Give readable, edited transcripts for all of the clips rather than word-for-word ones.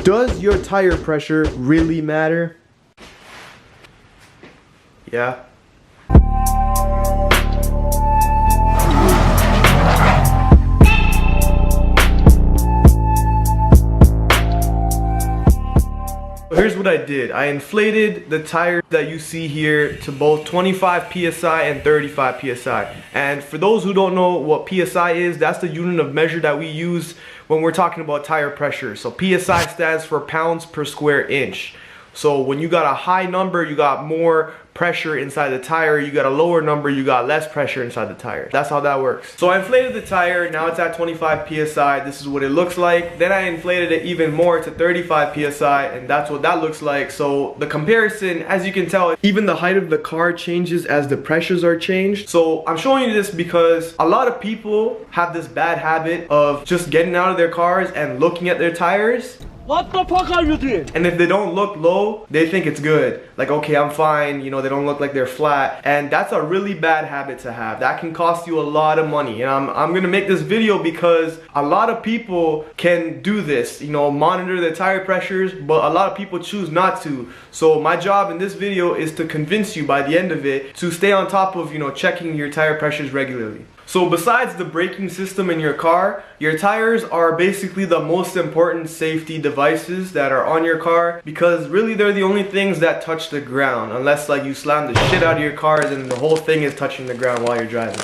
Does your tire pressure really matter? Yeah. Here's what I did. I inflated the tire that you see here to both 25 psi and 35 psi. And for those who don't know what psi is, that's the unit of measure that we use when we're talking about tire pressure. So psi stands for pounds per square inch. So when you got a high number, you got more pressure inside the tire. You got a lower number, you got less pressure inside the tire. That's how that works. So I inflated the tire, now it's at 25 psi. This is what it looks like. Then I inflated it even more to 35 psi, and that's what that looks like. So the comparison, as you can tell, even the height of the car changes as the pressures are changed. So I'm showing you this because a lot of people have this bad habit of just getting out of their cars and looking at their tires. What the fuck are you doing? And if they don't look low, they think it's good. Like, okay, I'm fine, you know, they don't look like they're flat. And that's a really bad habit to have. That can cost you a lot of money. And I'm gonna make this video because a lot of people can do this, you know, monitor their tire pressures, but a lot of people choose not to. So my job in this video is to convince you by the end of it to stay on top of, you know, checking your tire pressures regularly. So besides the braking system in your car, your tires are basically the most important safety devices that are on your car, because really they're the only things that touch the ground, unless like you slam the shit out of your car and the whole thing is touching the ground while you're driving.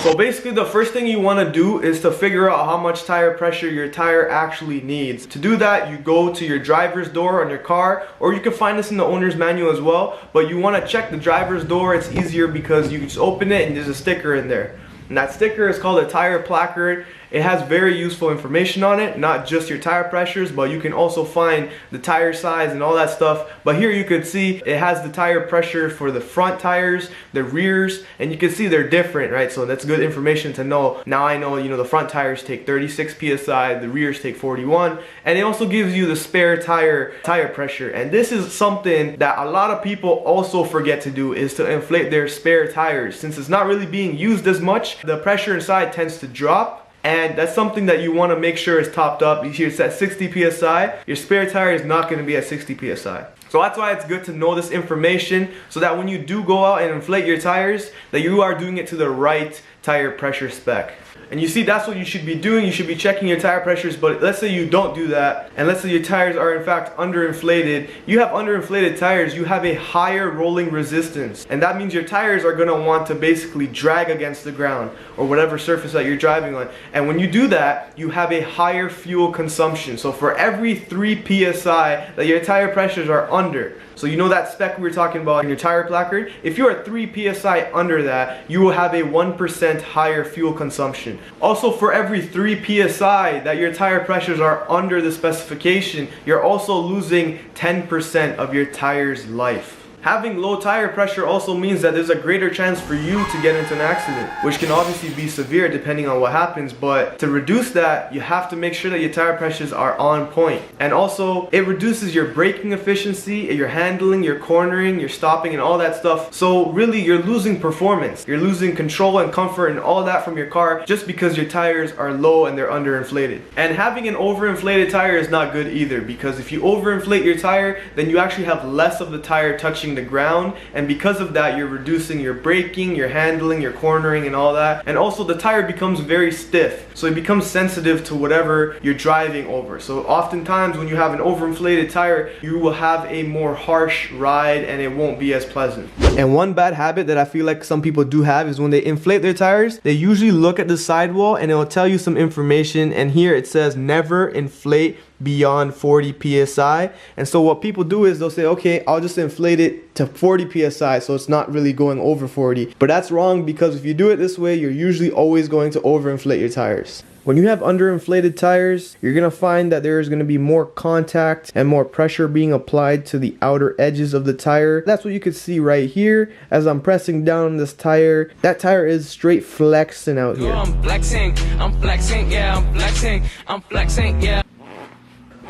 So basically the first thing you want to do is to figure out how much tire pressure your tire actually needs. To do that, you go to your driver's door on your car, or you can find this in the owner's manual as well, but you want to check the driver's door. It's easier because you can just open it and there's a sticker in there. And that sticker is called a tire placard. It has very useful information on it, not just your tire pressures, but you can also find the tire size and all that stuff. But here you can see it has the tire pressure for the front tires, the rears, and you can see they're different, right? So that's good information to know. Now I know, you know, the front tires take 36 psi, the rears take 41, and it also gives you the spare tire pressure. And this is something that a lot of people also forget to do, is to inflate their spare tires. Since it's not really being used as much, the pressure inside tends to drop. And that's something that you want to make sure is topped up. You see it's at 60 psi. Your spare tire is not going to be at 60 psi. So that's why it's good to know this information, so that when you do go out and inflate your tires, that you are doing it to the right tire pressure spec. And you see, that's what you should be doing. You should be checking your tire pressures. But let's say you don't do that, and let's say your tires are in fact underinflated. You have underinflated tires, you have a higher rolling resistance, and that means your tires are going to want to basically drag against the ground or whatever surface that you're driving on. And when you do that, you have a higher fuel consumption. So for every 3 psi that your tire pressures are under, so you know that spec we were talking about in your tire placard, if you are 3 psi under that, you will have a 1% higher fuel consumption. Also, for every 3 psi that your tire pressures are under the specification, you're also losing 10% of your tire's life. Having low tire pressure also means that there's a greater chance for you to get into an accident, which can obviously be severe depending on what happens. But to reduce that, you have to make sure that your tire pressures are on point. And also, it reduces your braking efficiency, your handling, your cornering, your stopping, and all that stuff. So really, you're losing performance. You're losing control and comfort and all that from your car just because your tires are low and they're underinflated. And having an overinflated tire is not good either, because if you overinflate your tire, then you actually have less of the tire touching the ground, and because of that, you're reducing your braking, your handling, your cornering, and all that. And also, the tire becomes very stiff, so it becomes sensitive to whatever you're driving over. So oftentimes when you have an overinflated tire, you will have a more harsh ride and it won't be as pleasant. And one bad habit that I feel like some people do have is when they inflate their tires, they usually look at the sidewall and it will tell you some information, and here it says never inflate beyond 40 psi. And so what people do is they'll say, okay, I'll just inflate it to 40 psi, so it's not really going over 40. But that's wrong, because if you do it this way, you're usually always going to overinflate your tires. When you have underinflated tires, you're going to find that there is going to be more contact and more pressure being applied to the outer edges of the tire. That's what you can see right here as I'm pressing down on this tire. That tire is straight flexing out here. I'm flexing, yeah, I'm flexing, yeah.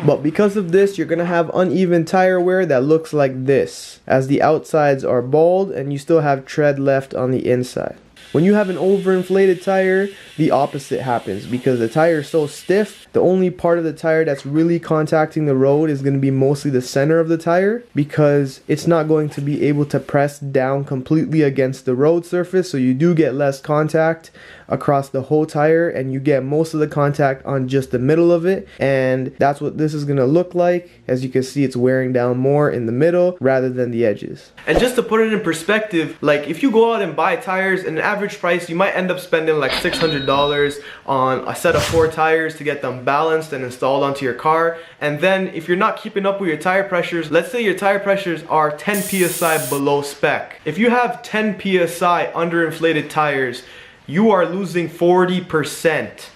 But because of this, you're going to have uneven tire wear that looks like this, as the outsides are bald and you still have tread left on the inside. When you have an overinflated tire, the opposite happens because the tire is so stiff. The only part of the tire that's really contacting the road is going to be mostly the center of the tire, because it's not going to be able to press down completely against the road surface, so you do get less contact across the whole tire and you get most of the contact on just the middle of it. And that's what this is going to look like. As you can see, it's wearing down more in the middle rather than the edges. And just to put it in perspective, like if you go out and buy tires, an average price, you might end up spending like $600 on a set of 4 tires to get them balanced and installed onto your car. And then if you're not keeping up with your tire pressures, let's say your tire pressures are 10 psi below spec. If you have 10 psi underinflated tires, you are losing 40%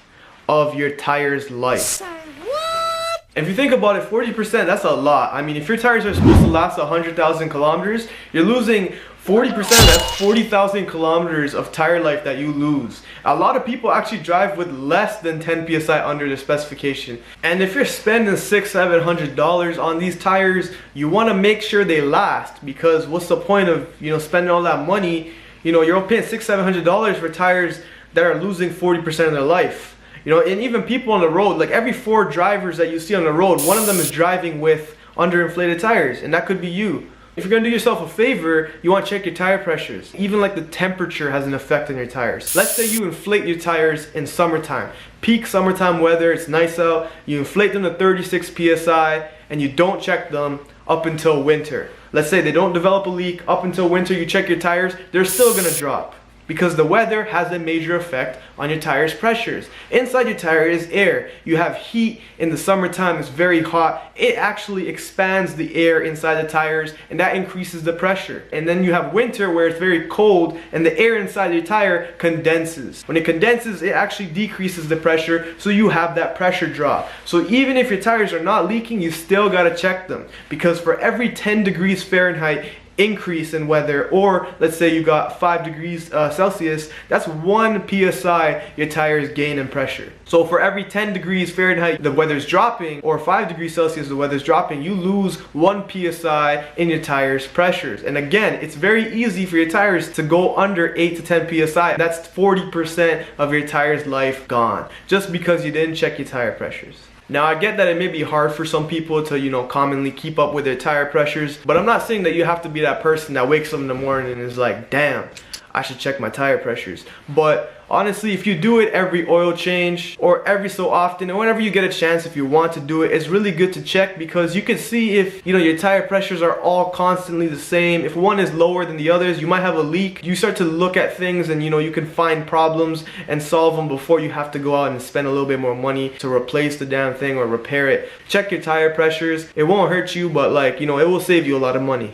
of your tire's life. What? If you think about it, 40%, that's a lot. I mean, if your tires are supposed to last 100,000 kilometers, you're losing 40%, that's 40,000 kilometers of tire life that you lose. A lot of people actually drive with less than 10 psi under the specification. And if you're spending $600-700 on these tires, you want to make sure they last, because what's the point of, spending all that money? You're paying $600-700 for tires that are losing 40% of their life. And even people on the road, like every 4 drivers that you see on the road, one of them is driving with underinflated tires, and that could be you. If you're gonna do yourself a favor, you want to check your tire pressures. Even like the temperature has an effect on your tires. Let's say you inflate your tires in summertime. Peak summertime weather, it's nice out, you inflate them to 36 psi and you don't check them up until winter. Let's say they don't develop a leak up until winter, you check your tires, they're still gonna drop, because the weather has a major effect on your tire's pressures. Inside your tire is air. You have heat in the summertime, it's very hot. It actually expands the air inside the tires and that increases the pressure. And then you have winter where it's very cold and the air inside your tire condenses. When it condenses, it actually decreases the pressure, so you have that pressure drop. So even if your tires are not leaking, you still gotta check them, because for every 10 degrees Fahrenheit increase in weather, or let's say you got 5 degrees Celsius, that's 1 psi your tires gain in pressure. So for every 10 degrees Fahrenheit the weather's dropping, or 5 degrees Celsius the weather's dropping, you lose 1 psi in your tires pressures. And again, it's very easy for your tires to go under 8 to 10 psi. That's 40% of your tire's life gone, just because you didn't check your tire pressures. Now I get that it may be hard for some people to, commonly keep up with their tire pressures, but I'm not saying that you have to be that person that wakes up in the morning and is like, damn, I should check my tire pressures. But honestly, if you do it every oil change or every so often, and whenever you get a chance, if you want to do it, it's really good to check, because you can see if your tire pressures are all constantly the same. If one is lower than the others, you might have a leak. You start to look at things and you can find problems and solve them before you have to go out and spend a little bit more money to replace the damn thing or repair it. Check your tire pressures. It won't hurt you, but it will save you a lot of money.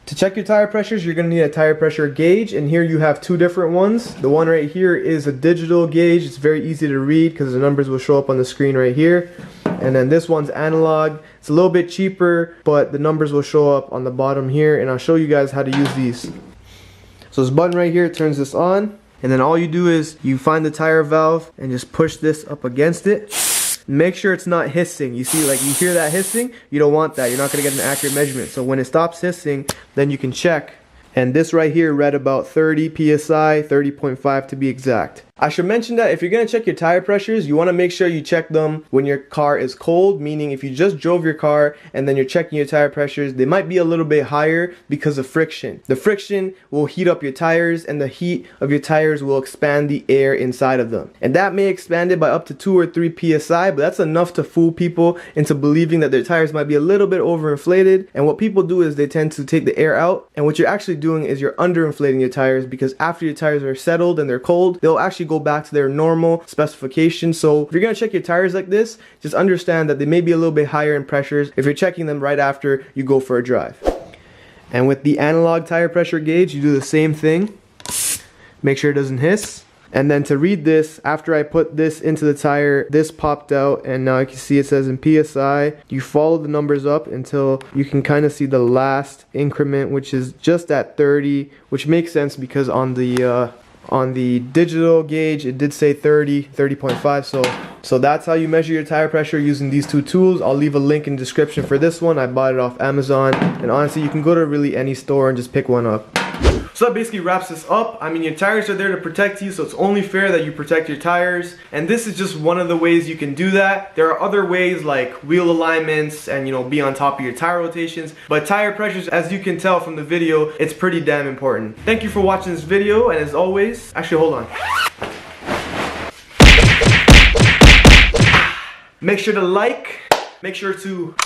To check your tire pressures, you're going to need a tire pressure gauge, and here you have 2 different ones. The one right here is a digital gauge. It's very easy to read because the numbers will show up on the screen right here. And then this one's analog. It's a little bit cheaper, but the numbers will show up on the bottom here, and I'll show you guys how to use these. So this button right here turns this on, and then all you do is you find the tire valve and just push this up against it. Make sure it's not hissing. You see, you hear that hissing? You don't want that. You're not going to get an accurate measurement. So when it stops hissing, then you can check. And this right here read about 30 psi, 30.5 to be exact. I should mention that if you're going to check your tire pressures, you want to make sure you check them when your car is cold, meaning if you just drove your car and then you're checking your tire pressures, they might be a little bit higher because of friction. The friction will heat up your tires, and the heat of your tires will expand the air inside of them. And that may expand it by up to 2 or 3 psi, but that's enough to fool people into believing that their tires might be a little bit overinflated. And what people do is they tend to take the air out, and what you're actually doing is you're underinflating your tires, because after your tires are settled and they're cold, they'll actually go back to their normal specification. So if you're going to check your tires like this, just understand that they may be a little bit higher in pressures if you're checking them right after you go for a drive. And with the analog tire pressure gauge, you do the same thing. Make sure it doesn't hiss. And then to read this, after I put this into the tire, this popped out, and now you can see it says in PSI. You follow the numbers up until you can kind of see the last increment, which is just at 30, which makes sense because on the digital gauge it did say 30.5. So that's how you measure your tire pressure using these 2 tools. I'll leave a link in the description for this one. I bought it off Amazon, and honestly you can go to really any store and just pick one up. So that basically wraps this up. I mean, your tires are there to protect you, so it's only fair that you protect your tires. And this is just one of the ways you can do that. There are other ways like wheel alignments and, you know, be on top of your tire rotations. But tire pressures, as you can tell from the video, it's pretty damn important. Thank you for watching this video, and as always, actually hold on. Make sure to like, make sure to